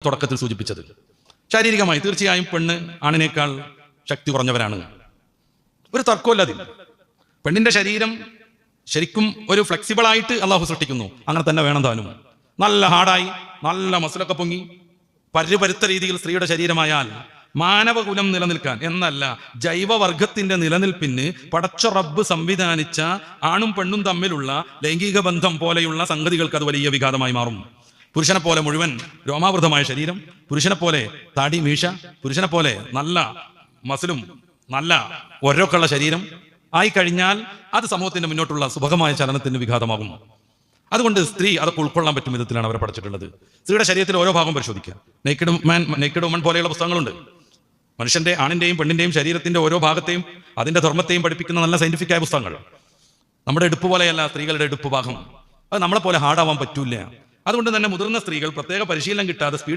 തുടക്കത്തിൽ സൂചിപ്പിച്ചത്. ശാരീരികമായി തീർച്ചയായും പെണ്ണ് ആണിനേക്കാൾ ശക്തി കുറഞ്ഞവരാണ്, ഒരു തർക്കമല്ല അതിൽ. പെണ്ണിന്റെ ശരീരം ശരിക്കും ഒരു ഫ്ലെക്സിബിളായിട്ട് അള്ളാഹു സൃഷ്ടിക്കുന്നു, അങ്ങനെ തന്നെ വേണം താനും. നല്ല ഹാർഡായി നല്ല മസിലൊക്കെ പൊങ്ങി പരുപരുത്ത രീതിയിൽ സ്ത്രീയുടെ ശരീരമായാൽ മാനവകുലം നിലനിൽക്കാൻ എന്നല്ല, ജൈവവർഗത്തിന്റെ നിലനിൽപ്പിന് പടച്ച റബ്ബ് സംവിധാനിച്ച ആണും പെണ്ണും തമ്മിലുള്ള ലൈംഗിക ബന്ധം പോലെയുള്ള സംഗതികൾക്ക് അത് വലിയ വിഘാതമായി മാറും. പുരുഷനെ പോലെ മുഴുവൻ രോമാവൃതമായ ശരീരം, പുരുഷനെ പോലെ താടി മീശ, പുരുഷനെ പോലെ നല്ല മസിലും നല്ല ഒരൊക്കെയുള്ള ശരീരം ആയിക്കഴിഞ്ഞാൽ അത് സമൂഹത്തിന്റെ മുന്നോട്ടുള്ള സുഭഗമായ ചലനത്തിന് വിഘാതമാകും. അതുകൊണ്ട് സ്ത്രീ അതൊക്കെ ഉൾക്കൊള്ളാൻ പറ്റും വിധത്തിലാണ് അവരെ പഠിച്ചിട്ടുള്ളത്. സ്ത്രീയുടെ ശരീരത്തിൽ ഓരോ ഭാഗം പരിശോധിക്കുക. നെയ്ക്കഡ് വുമൺ പോലെയുള്ള പുസ്തകങ്ങളുണ്ട്. മനുഷ്യന്റെ ആണിന്റെയും പെണ്ണിന്റെയും ശരീരത്തിന്റെ ഓരോ ഭാഗത്തെയും അതിന്റെ ധർമ്മത്തെയും പഠിപ്പിക്കുന്ന നല്ല സയന്റിഫിക്കായ പുസ്തകങ്ങൾ. നമ്മുടെ എടുപ്പ് പോലെയല്ല സ്ത്രീകളുടെ എടുപ്പ് ഭാഗം, അത് നമ്മളെ പോലെ ഹാർഡാവാൻ പറ്റൂല. അതുകൊണ്ട് തന്നെ മുതിർന്ന സ്ത്രീകൾ പ്രത്യേക പരിശീലനം കിട്ടാതെ സ്പീഡ്